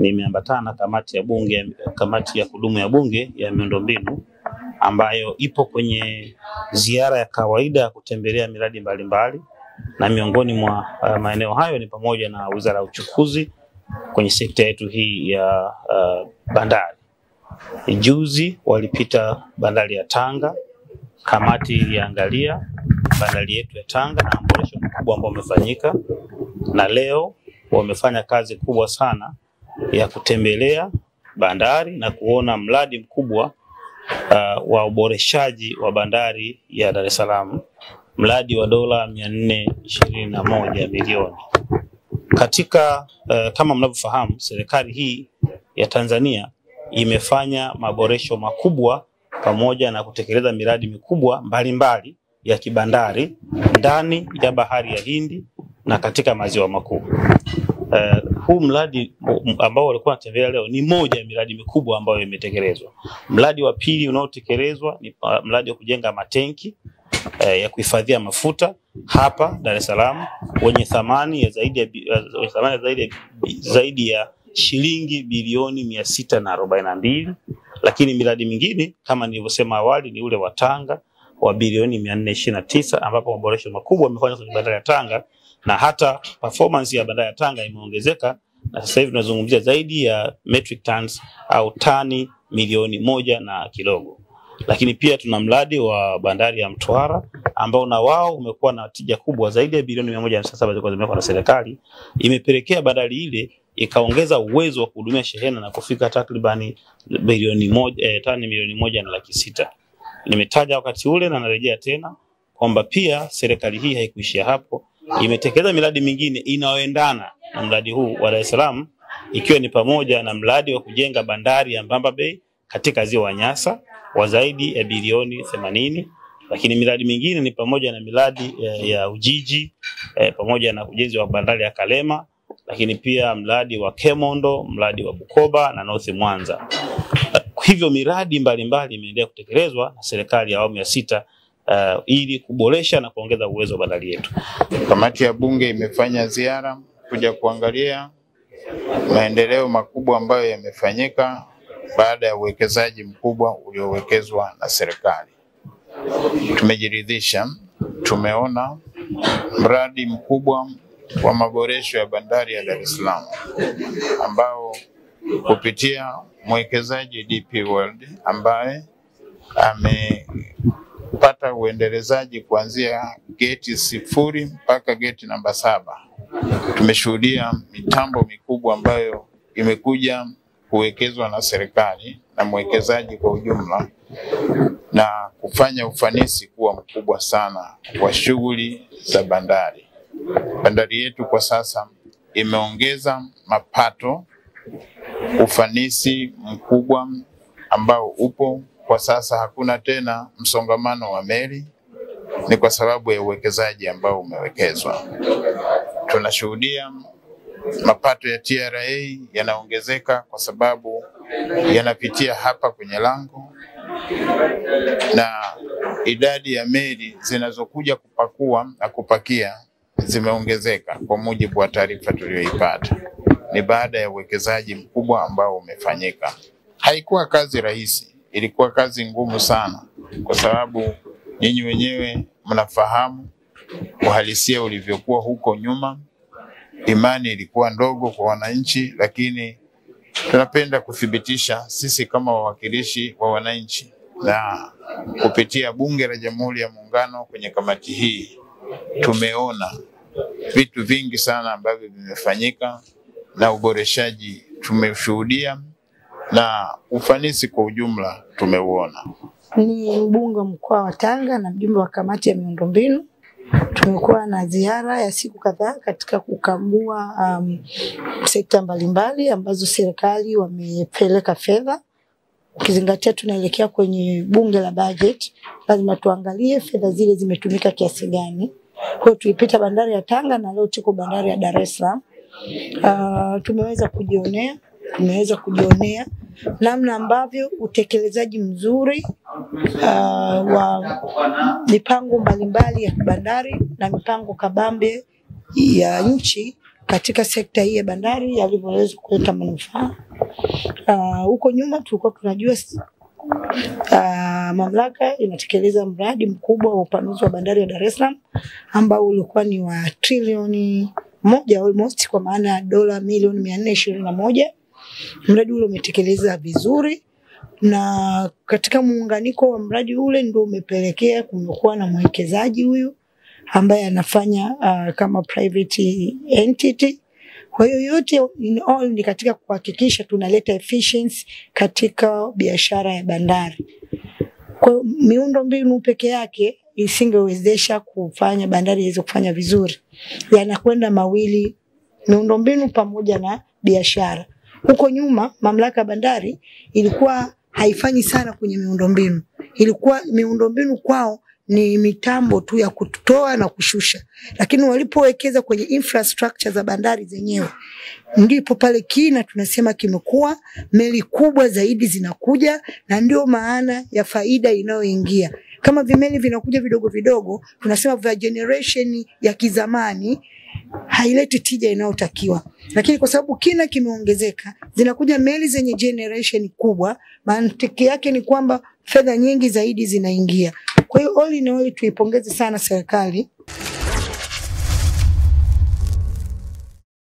nimeambatana kamati ya kudumu ya bunge ya miundombinu ambayo ipo kwenye ziara ya kawaida ya kutembelea miradi mbalimbali, na miongoni mwa maeneo hayo ni pamoja na Wizara ya Uchukuzi kwenye sekta yetu hii ya bandari. Juzi walipita bandari ya Tanga, kamati iliangalia bandari yetu ya Tanga na maboresho makubwa ambayo yamefanyika, na leo wamefanya kazi kubwa sana ya kutembelea bandari na kuona mradi mkubwa wa uboreshaji wa bandari ya Dar es Salaam, mradi wa dola 421 milioni. Katika kama mnavyofahamu, serikali hii ya Tanzania imefanya maboresho makubwa pamoja na kutekeleza miradi mikubwa mbalimbali ya kibandari ndani ya bahari ya Hindi na katika maziwa makuu. Huu mradi ambao walikuwa wanatembelea leo ni moja ya miradi mikubwa ambayo imetekelezwa. Mradi wa pili unaotekelezwa ni mradi wa kujenga matenki ya kuhifadhia mafuta hapa Dar es Salaam wenye thamani ya zaidi ya shilingi bilioni 642, lakini miradi mingine kama nilivyosema awali ni ule wa Tanga wa bilioni 429, ambapo maboresho makubwa yamefanywa kwenye bandari ya Tanga na hata performance ya bandari ya Tanga imeongezeka, na sasa hivi tunazungumzia zaidi ya metric tons au tani milioni 1 na kidogo. Lakini pia tuna mradi wa bandari ya Mtwara ambao na wao umekuwa na tija kubwa zaidi ya bilioni 107 zilikuwa zimewekwa na serikali, imepelekea bandari ile ikaongeza uwezo wa kuhudumia shehena na kufika takribani tani milioni 1.6. Nimetaja wakati ule na narejea tena kwamba pia serikali hii haikuishia hapo, imetekeleza miradi mingine inayoendana na mradi huu wa Dar es Salaam, ikiwa ni pamoja na mradi wa kujenga bandari ya Mbamba Bay katika ziwa Nyasa wa zaidi ya bilioni 80, lakini miradi mingine ni pamoja na miradi ya Ujiji pamoja na ujenzi wa bandari ya Kalema, lakini pia mradi wa Kemondo, mradi wa Bukoba na North Mwanza. Hivyo miradi mbalimbali imeendelea kutekelezwa na serikali ya awamu ya 6 ili kuboresha na kuongeza uwezo wa bandari yetu. Kamati ya bunge imefanya ziara kuja kuangalia maendeleo makubwa ambayo yamefanyika baada ya uwekezaji mkubwa uliowekezwa na serikali. Tumejiridhisha, tumeona mradi mkubwa wa maboresho ya bandari ya Dar es Salaam ambao kupitia mwekezaji DP World ambaye amepata uendelezaji kuanzia geti 0 mpaka geti namba 7. Tumeshuhudia mitambo mikubwa ambayo imekuja kuwekezwa na serikali na mwekezaji kwa ujumla na kufanya ufanisi kuwa mkubwa sana kwa shughuli za bandari. Bandari yetu kwa sasa imeongeza mapato, ufanisi mkubwa ambao upo kwa sasa. Hakuna tena msongamano wa meli, ni kwa sababu ya uwekezaji ambao umewekezwa. Tunashuhudia mapato ya TRA yanaongezeka kwa sababu yanapitia hapa kwenye lango, na idadi ya meli zinazokuja kupakua na kupakia zimeongezeka kwa mujibu wa taarifa tuliyoipata. Ni baada ya uwekezaji mkubwa ambao umefanyika. Haikuwa kazi rahisi, ilikuwa kazi ngumu sana kwa sababu nyinyi wenyewe mnafahamu uhalisia ulivyokuwa huko nyuma. Imani ilikuwa ndogo kwa wananchi, lakini tunapenda kuthibitisha sisi kama wawakilishi wa wananchi na kupitia Bunge la Jamhuri ya Muungano kwenye kamati hii tumeona vitu vingi sana ambavyo vimefanyika na uboreshaji tumeshuhudia na ufanisi kwa ujumla tumeuona. Ni mbunge mkoa wa Tanga na mjumbe wa kamati ya miundombinu. Tumekuwa na ziara ya siku kadhaa katika kukagua sekta mbalimbali ambazo serikali wamepeleka fedha. Ukizingatia tunaelekea kwenye bunge la budget, lazima tuangalie fedha zile zimetumika kiasi gani. Kwa hiyo tulipita bandari ya Tanga na leo tuko bandari ya Dar es Salaam. Tumeweza kujionea namna ambavyo utekelezaji mzuri wa mipango mbalimbali ya bandari na mipango kabambe ya nchi katika sekta hii ya bandari yalivyoweza kuleta manufaa. Huko nyuma tulikuwa tunajua mamlaka inatekeleza mradi mkubwa wa upanuzi wa bandari ya Dar es Salaam ambao ulikuwa ni wa trilioni 1 almost, kwa maana ya dola milioni 421. Mradi ule umetekeleza vizuri, na katika muunganiko wa mradi ule ndio umepelekea kumekuwa na mwekezaji huyu ambaye anafanya kama private entity. Kwa hiyo yote in all ni katika kuhakikisha tunaleta efficiency katika biashara ya bandari. Kwa miundo mbinu peke yake isingewezesha kufanya bandari iweze kufanya vizuri. Yanakwenda mawili, miundo mbinu pamoja na biashara. Huko nyuma mamlaka ya bandari ilikuwa haifanyi sana kwenye miundo mbinu. Ilikuwa miundo mbinu kwao ni mitambo tu ya kutoa na kushusha. Lakini walipowekeza kwenye infrastructure za bandari zenyewe, ndipo pale kina tunasema kimekuwa, meli kubwa zaidi zinakuja, na ndio maana ya faida inayoingia. Kama vimeli vinakuja vidogo vidogo, tunasema vya generation ya kizamani haileti tija inayotakiwa. Lakini kwa sababu kina kimeongezeka, zinakuja meli zenye generation kubwa, mantiki yake ni kwamba fedha nyingi zaidi zinaingia. Kwa hiyo all in all tuipongeze sana serikali